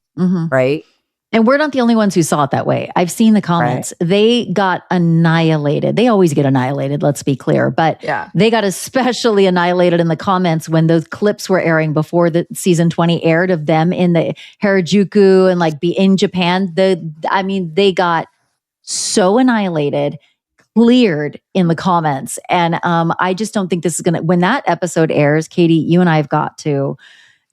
right? And we're not the only ones who saw it that way. I've seen the comments. Right. They got annihilated. They always get annihilated, let's be clear. But they got especially annihilated in the comments when those clips were airing before the season 20 aired of them in the Harajuku and like be in Japan. They got so annihilated, cleared in the comments. And I just don't think this is going to, when that episode airs, Katie, you and I have got to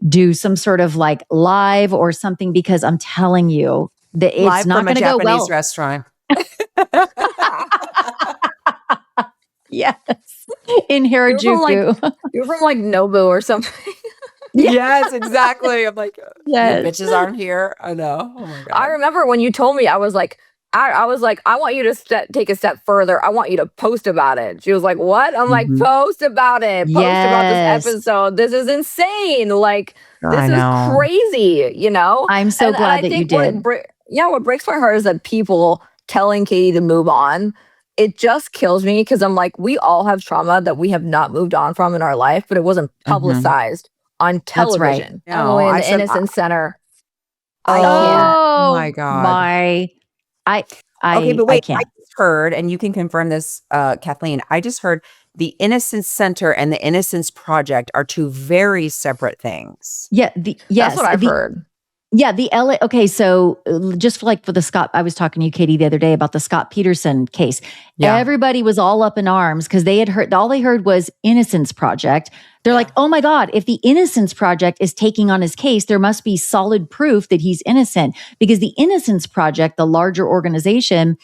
do some sort of like live or something, because I'm telling you that it's live not going to go well. Japanese restaurant. Yes, in Harajuku. You're from like Nobu or something. Yes, exactly. I'm like, yes. Bitches aren't here. I know. Oh my God. I remember when you told me, I was like, I was like, I want you to take a step further. I want you to post about it. She was like, what? I'm like, post about it. Post about this episode. This is insane. Like, this is crazy, you know? I'm so glad that you did. What breaks my heart is that people telling Katie to move on, it just kills me because I'm like, we all have trauma that we have not moved on from in our life, but it wasn't publicized on television. That's right. Emily in the Innocence Center. Oh my God. Okay, but wait, I just heard, and you can confirm this, Kathleen, I just heard the Innocence Center and the Innocence Project are two very separate things. Yeah. That's what I've heard. Yeah, the LA. Okay, so just for the Scott, I was talking to you, Katie, the other day about the Scott Peterson case. Yeah. Everybody was all up in arms because they had heard, all they heard was Innocence Project. They're like, oh my God, if the Innocence Project is taking on his case, there must be solid proof that he's innocent, because the Innocence Project, the larger organization,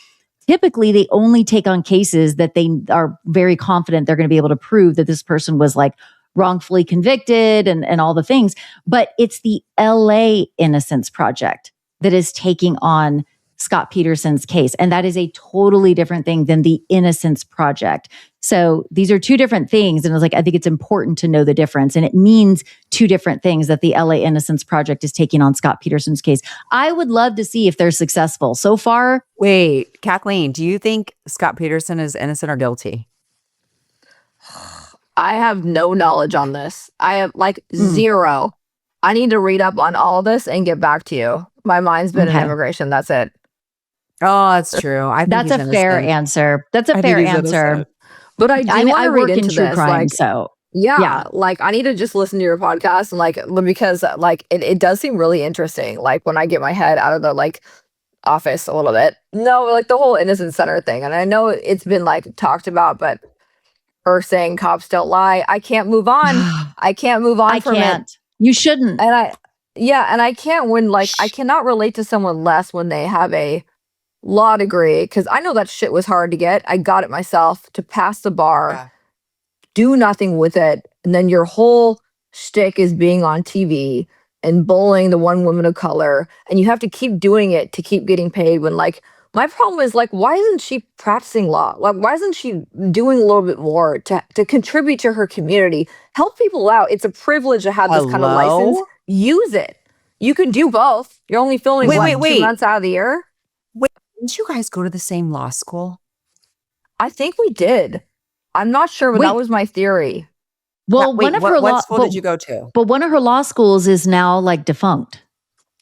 typically they only take on cases that they are very confident they're going to be able to prove that this person was like wrongfully convicted and all the things. But it's the LA Innocence Project that is taking on Scott Peterson's case. And that is a totally different thing than the Innocence Project. So these are two different things. And I think it's important to know the difference. And it means two different things that the LA Innocence Project is taking on Scott Peterson's case. I would love to see if they're successful. So far. Wait, Kathleen, do you think Scott Peterson is innocent or guilty? I have no knowledge on this. I have zero. I need to read up on all this and get back to you. My mind's been in immigration. That's it. Oh, that's true. That's a fair answer. That's a fair answer. But I do want to read into true this. Crime, so yeah, I need to just listen to your podcast and because it does seem really interesting. Like when I get my head out of the office a little bit. No, the whole Innocence Center thing. And I know it's been talked about, but her saying cops don't lie. I can't move on. I can't move on from it. You shouldn't. And I can't when I cannot relate to someone less when they have a law degree, because I know that shit was hard to get. I got it myself to pass the bar, do nothing with it, and then your whole shtick is being on TV and bullying the one woman of color, and you have to keep doing it to keep getting paid when my problem is why isn't she practicing law? Why isn't she doing a little bit more to contribute to her community, help people out? It's a privilege to have this kind of license. Use it. You can do both. You're only filming 2 months out of the year. Wait, didn't you guys go to the same law school? I think we did. I'm not sure, but that was my theory. Well, what school did you go to? But one of her law schools is now defunct.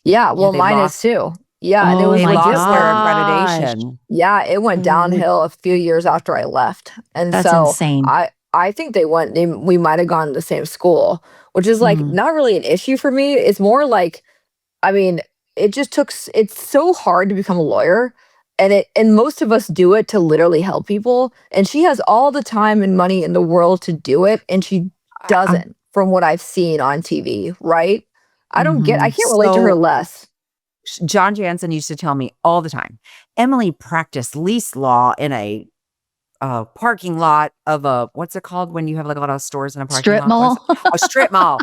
Yeah, well, mine is too. Yeah, and it was they lost their accreditation. Yeah, it went downhill a few years after I left, and that's insane. I think we might have gone to the same school, which is not really an issue for me. It's more it just it's so hard to become a lawyer, and most of us do it to literally help people, and she has all the time and money in the world to do it, and she doesn't, from what I've seen on TV, right? I can't relate to her less. John Jansen used to tell me all the time, Emily practiced lease law in a parking lot of a, what's it called when you have a lot of stores in a parking strip lot? Mall? A strip mall.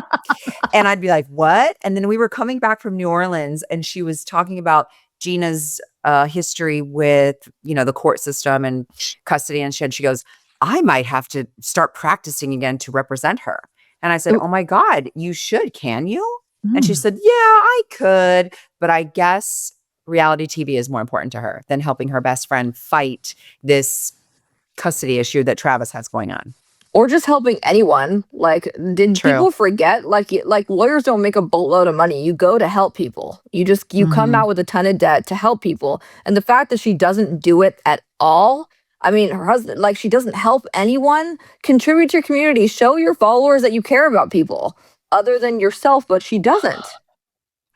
And I'd be like, what? And then we were coming back from New Orleans and she was talking about Gina's history with, the court system and custody and shit. She goes, I might have to start practicing again to represent her. And I said, oh my God, you should, can you? And she said, yeah, I could, but I guess reality TV is more important to her than helping her best friend fight this custody issue that Travis has going on. Or just helping anyone. People forget? Lawyers don't make a boatload of money. You go to help people. You come out with a ton of debt to help people. And the fact that she doesn't do it at all, her husband, she doesn't help anyone. Contribute to your community. Show your followers that you care about people other than yourself, but she doesn't.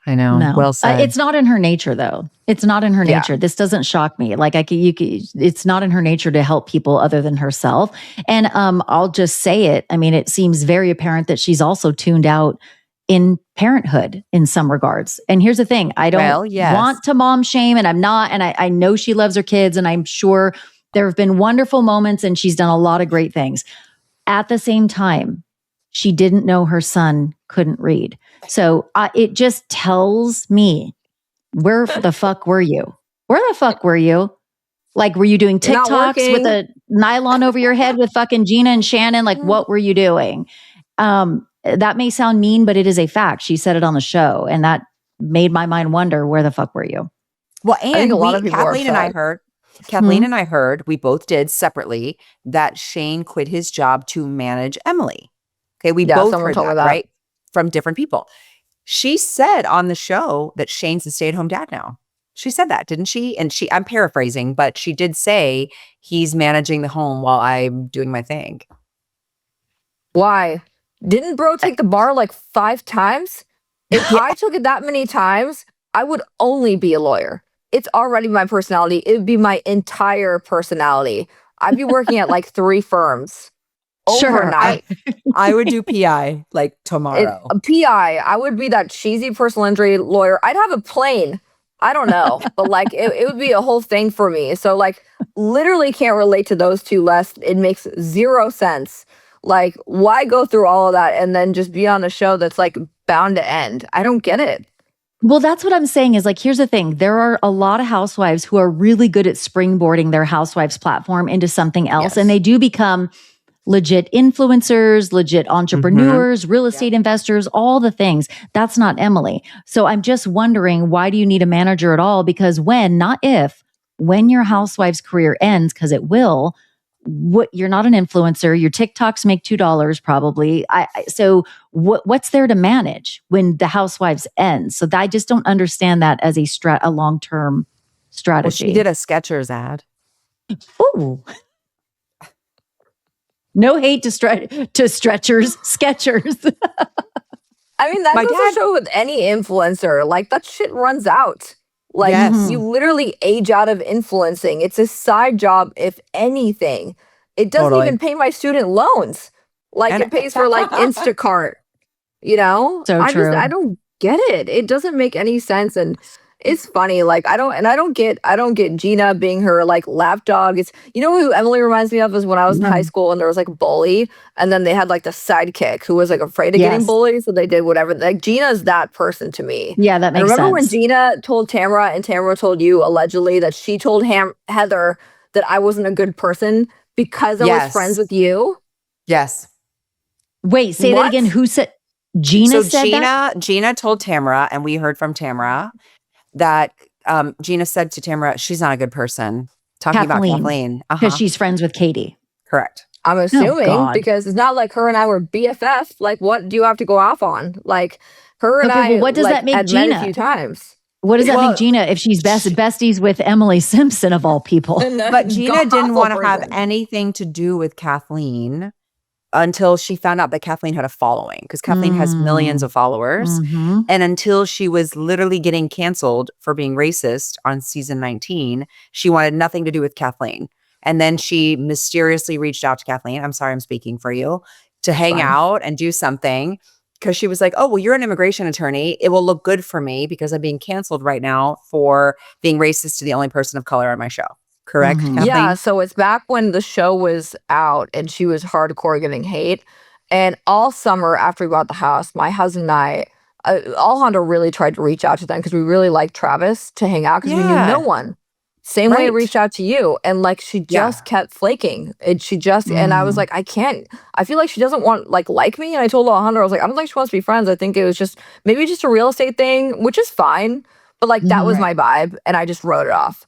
I know. No. Well said. It's not in her nature, though. It's not in her nature. This doesn't shock me. It's not in her nature to help people other than herself. And I'll just say it. It seems very apparent that she's also tuned out in parenthood in some regards. And here's the thing: I don't want to mom shame, and I'm not. And I know she loves her kids, and I'm sure there have been wonderful moments, and she's done a lot of great things. At the same time, she didn't know her son couldn't read. So it just tells me, where the fuck were you? Where the fuck were you? Like, were you doing Not TikToks with working. a nylon over your head with fucking Gina and Shannon? Like, what were you doing? That may sound mean, but it is a fact. She said it on the show, and that made my mind wonder, where the fuck were you? Well, I think and a lot of people are Kathleen and I upset. heard, Kathleen and I heard, we both did separately, that Shane quit his job to manage Emily. Okay, we Yeah, both someone heard told me that, that. right? From different people. She said on the show that Shane's a stay-at-home dad now. She said that, didn't she? And I'm paraphrasing, but she did say he's managing the home while I'm doing my thing. Why? Didn't bro take the bar like 5 times? If I took it that many times, I would only be a lawyer. It's already my personality. It would be my entire personality. I'd be working at like 3 firms overnight. I would do PI like tomorrow. A PI, I would be that cheesy personal injury lawyer. I'd have a plane. I don't know, but like it would be a whole thing for me. So like literally can't relate to those two less. It makes 0 sense. Like, why go through all of that and then just be on a show that's like bound to end? I don't get it. Well, that's what I'm saying is, like, here's the thing. There are a lot of housewives who are really good at springboarding their housewives platform into something else. Yes. And they do become legit influencers, legit entrepreneurs, real estate investors, all the things. That's not Emily. So I'm just wondering, why do you need a manager at all? Because when, not if, when your housewife's career ends, because it will, you're not an influencer. Your TikToks make $2 probably. So what's there to manage when the housewives ends? So I just don't understand that as a long-term strategy. Well, she did a Skechers ad. Ooh. No hate to stretchers, Skechers. I mean, that My goes dad- to show with any influencer. Like, that shit runs out. Like, Yes. you literally age out of influencing. It's a side job, if anything. It doesn't Totally. even pay my student loans. Like, And- it pays for, like, Instacart. You know? So true. I don't get it. It doesn't make any sense. And it's funny. Like, I don't get Gina being her, like, lapdog. It's, you know who Emily reminds me of is when I was in high school and there was, like, a bully. And then they had, like, the sidekick who was, like, afraid of getting bullied. So they did whatever. Like, Gina's that person to me. Yeah, that makes sense. Remember when Gina told Tamara and Tamara told you allegedly that she told Heather that I wasn't a good person because I was friends with you? Yes. Wait, say that What? again. Who said? Gina said that? Gina told Tamara, and we heard from Tamara that Gina said to Tamara, she's not a good person. Talking about Kathleen. Because she's friends with Katie. Correct. I'm assuming God. because it's not like her and I were BFF. Like, what do you have to go off on? Like, her and Okay, I, well, what does like, that make had met Gina? a few times. What does that Well, make Gina if she's besties with Emily Simpson of all people? But Gina didn't want to have person. anything to do with Kathleen until she found out that Kathleen had a following, because Kathleen has millions of followers. Mhm. And until she was literally getting canceled for being racist on season 19, she wanted nothing to do with Kathleen. And then she mysteriously reached out to Kathleen. I'm sorry, I'm speaking for you, to hang out and do something. Because she was like, oh, well, you're an immigration attorney. It will look good for me because I'm being canceled right now for being racist to the only person of color on my show. Correct, Kathleen? Yeah, so it's back when the show was out and she was hardcore getting hate. And all summer after we bought the house, my husband and I, Alejandro really tried to reach out to them because we really liked Travis to hang out because we knew no one. Same way I reached out to you. And like, she just kept flaking. And I was like, I feel like she doesn't want like me. And I told Alejandro, I was like, I don't think she wants to be friends. I think it was maybe just a real estate thing, which is fine. But like, that was my vibe. And I just wrote it off.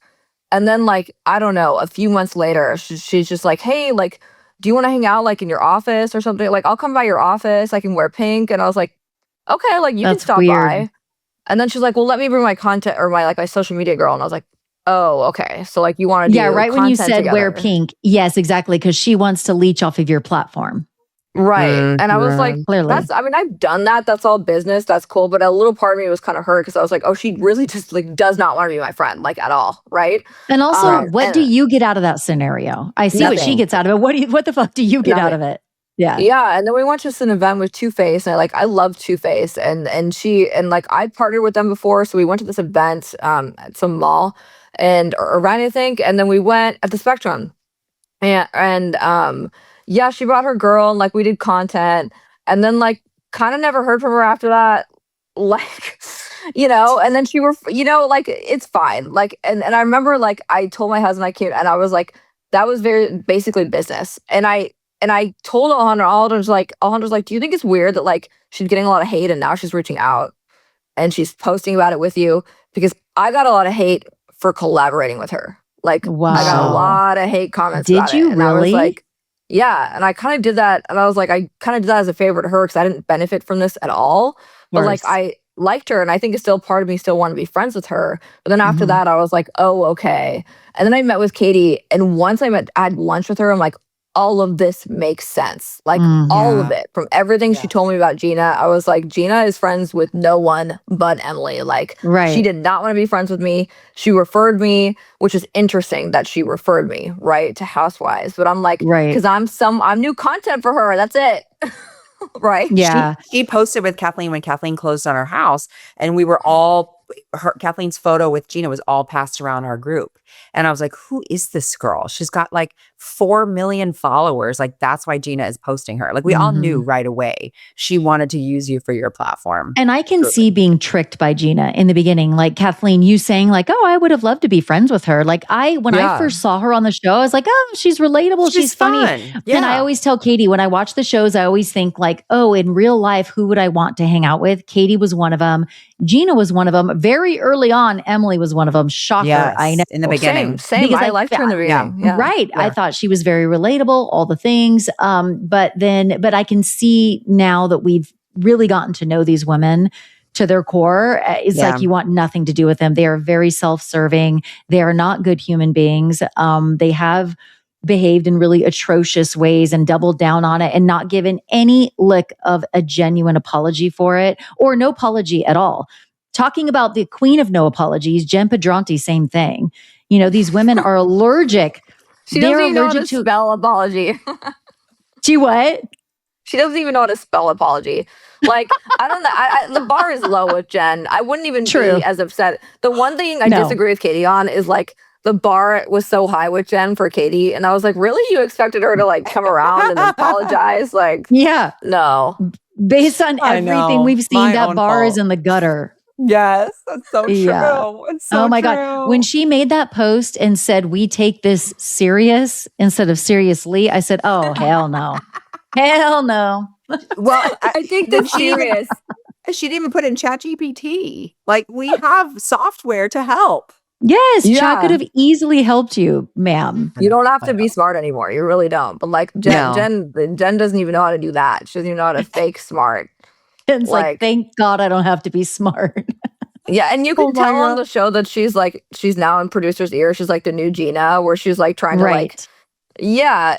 And then like, I don't know, a few months later, she's just like, hey, like, do you want to hang out like in your office or something? Like, I'll come by your office. I can wear pink. And I was like, okay, like you can stop by. And then she's like, well, let me bring my content or my social media girl. And I was like, oh, okay. So like you want to do right when you said together. wear pink. Yes, exactly. Because she wants to leech off of your platform. Right. And I was like, Clearly. I've done that. That's all business. That's cool. But a little part of me was kind of hurt because I was like, oh, she really just like does not want to be my friend, like at all. Right. And also, what do you get out of that scenario? I see what she gets out of it. What the fuck do you get out of it? Yeah. Yeah. And then we went to an event with Two Face. And I love Two Face. And I partnered with them before. So we went to this event at some mall and Irvine, I think. And then we went at the Spectrum. And yeah, she brought her girl and we did content and then kind of never heard from her after that. and then like, it's fine. Like, and I remember, like, I told my husband I came, and I was like, that was very basically business. And I told Alejandro's like, do you think it's weird that, like, she's getting a lot of hate and now she's reaching out and she's posting about it with you? Because I got a lot of hate for collaborating with her. Like, I got a Wow. lot of hate comments Did about you it. And I was really? like, yeah. And I kind of did that. And I was like, I kind of did that as a favor to her because I didn't benefit from this at all. But, like, I liked her, and I think it's still part of me still want to be friends with her. But then after Mhm. that, I was like, oh, okay. And then I met with Katie. And once I had lunch with her, I'm like, all of this makes sense. Like, all of it. From everything she told me about Gina, I was like, Gina is friends with no one but Emily. Like, she did not want to be friends with me. She referred me, which is interesting that she referred me, right, to Housewives. But I'm like, because I'm new content for her. That's it. Right? Yeah. She posted with Kathleen when Kathleen closed on her house, and we were all Kathleen's photo with Gina was all passed around our group. And I was like, who is this girl? She's got like 4 million followers. Like, that's why Gina is posting her. Like, we all knew right away she wanted to use you for your platform. And I can see being tricked by Gina in the beginning. Like, Kathleen, you saying like, oh, I would have loved to be friends with her. Like, when I first saw her on the show, I was like, oh, she's relatable. She's funny. Yeah. And I always tell Katie, when I watch the shows, I always think like, oh, in real life, who would I want to hang out with? Katie was one of them. Gina was one of them. Very early on, Emily was one of them. Shocker. Yes, I know. in the beginning. Same. Because I liked her in the beginning. Yeah. Right. Yeah. I thought she was very relatable, all the things. But I can see now that we've really gotten to know these women to their core. It's like you want nothing to do with them. They are very self-serving. They are not good human beings. They have behaved in really atrocious ways and doubled down on it and not given any lick of a genuine apology for it, or no apology at all. Talking about the queen of no apologies, Jen Pedranti, same thing. These women are allergic. She doesn't even know how to spell apology. To what? She doesn't even know how to spell apology. Like, I don't know. The bar is low with Jen. I wouldn't even be as upset. The one thing I disagree with Katie on is, like, the bar was so high with Jen for Katie. And I was like, really? You expected her to, like, come around and apologize? Like, no. Based on everything we've seen, that bar is in the gutter. Yes, that's so true. Yeah. It's so oh my God. When she made that post and said, we take this serious instead of seriously, I said, oh, hell no. Hell no. Well, I think that's serious. She didn't even put in ChatGPT. Like, we have software to help. Yes, Chat could have easily helped you, ma'am. You don't have to be smart anymore. You really don't. But, like, Jen doesn't even know how to do that. She doesn't even know how to fake smart. It's like, thank God I don't have to be smart. Yeah, and you can tell on the show that she's now in producer's ear. She's like the new Gina, where she's like trying to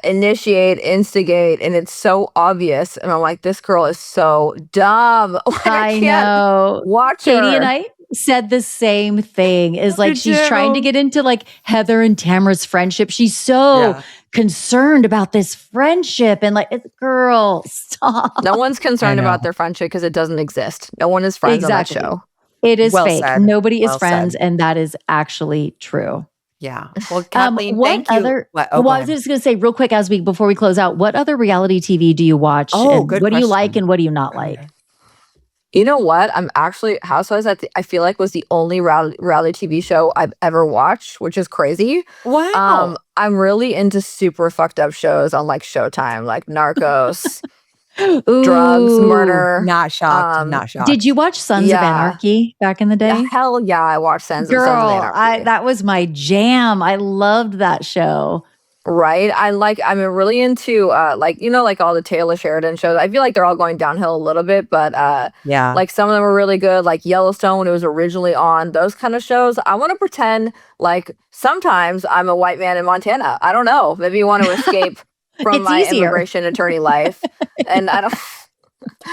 initiate, instigate, and it's so obvious. And I'm like, this girl is so dumb. Like, I know. Watch Katie her. And I said the same thing. Is like she's trying to get into like Heather and Tamara's friendship. She's so concerned about this friendship, and like, girl, stop. No one's concerned about their friendship because it doesn't exist. No one is friends on that show. It is fake. Said. Nobody is friends, and that is actually true. Yeah. Well, Kathleen, thank you. I was just going to say real quick before we close out, what other reality TV do you watch? Oh, good What do you question. like and what do you not like? You know what? I'm actually Housewives. I feel like was the only reality TV show I've ever watched, which is crazy. Wow. I'm really into super fucked up shows on like Showtime, like Narcos, drugs, murder. Not shocked. Not shocked. Did you watch Sons of Anarchy back in the day? Hell yeah, I watched Sons of Anarchy. That was my jam. I loved that show. Right. I'm really into like all the Taylor Sheridan shows. I feel like they're all going downhill a little bit, but like some of them are really good, like Yellowstone when it was originally on, those kind of shows. I want to pretend like sometimes I'm a white man in Montana. I don't know. Maybe you want to escape from my immigration attorney life. And I don't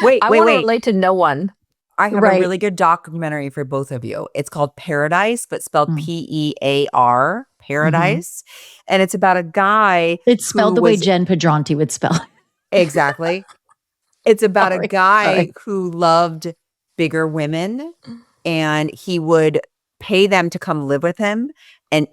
wait. relate to no one. I have a really good documentary for both of you. It's called Paradise, but spelled P-E-A-R, Paradise. And it's about a guy. It's spelled the way Jen Pedranti would spell it. Exactly. It's about a guy who loved bigger women, and he would pay them to come live with him and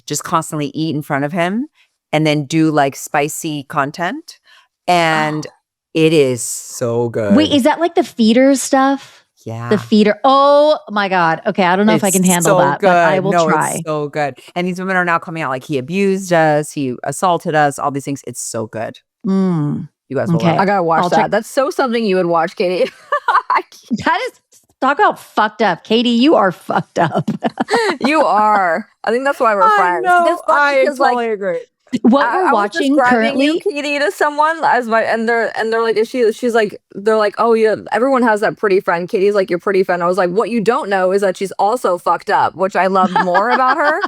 just constantly eat in front of him, and then do like spicy content. And it is so good. Wait, is that like the feeder stuff? Yeah. The feeder. Oh my God. Okay. I don't know if I can handle that, good. but I will No, try. It's so good. And these women are now coming out like he abused us, he assaulted us, all these things. It's so good. Mm. You guys will Okay. love I it. gotta watch I'll that. check- That's so something you would watch, Katie. That is, talk about fucked up. Katie, you are fucked up. You are. I think that's why we're friends. It's funny I 'cause, totally agree. What I we're was watching describing you, currently. Katie, to someone as my, and they're like, she's like, they're like, oh yeah, everyone has that pretty friend. Katie's like your pretty friend. I was like, what you don't know is that she's also fucked up, which I love more about her.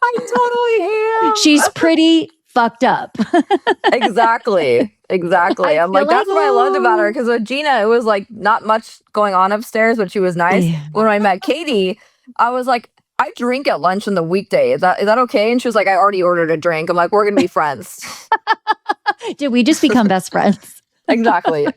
I totally am. She's pretty fucked up. Exactly. I I'm like, feel that's like- what I loved about her. Because with Gina, it was like not much going on upstairs, but she was nice. Yeah. When I met Katie, I was like, I drink at lunch on the weekday. Is that okay? And she was like, I already ordered a drink. I'm like, we're gonna be friends. Did we just become best friends? Exactly.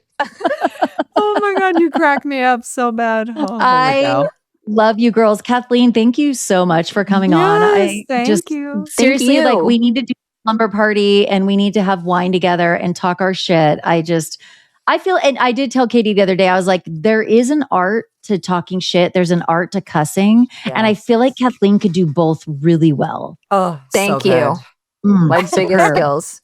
Oh my God, you crack me up so bad. Oh, I love you girls. Kathleen, thank you so much for coming on. I thank you. Seriously, Thank like you. we need to do a slumber party and we need to have wine together and talk our shit. I feel, and I did tell Katie the other day, I was like, there is an art to talking shit. There's an art to cussing. And I feel like Kathleen could do both really well. Oh, Thank so you. good. My biggest superb. skills.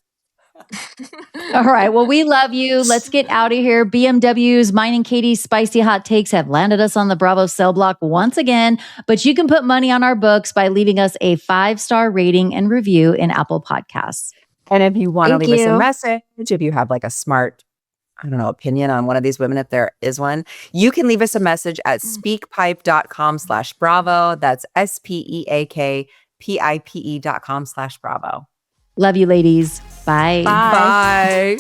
All right. Well, we love you. Let's get out of here. BMWs, mine and Katie's spicy hot takes have landed us on the Bravo cell block once again. But you can put money on our books by leaving us a 5-star rating and review in Apple Podcasts. And if you want to Thank leave us a you. message, if you have like a smart, I don't know, opinion on one of these women, if there is one, you can leave us a message at speakpipe.com/Bravo. That's SPEAKPIPE.com/Bravo. Love you, ladies. Bye. Bye.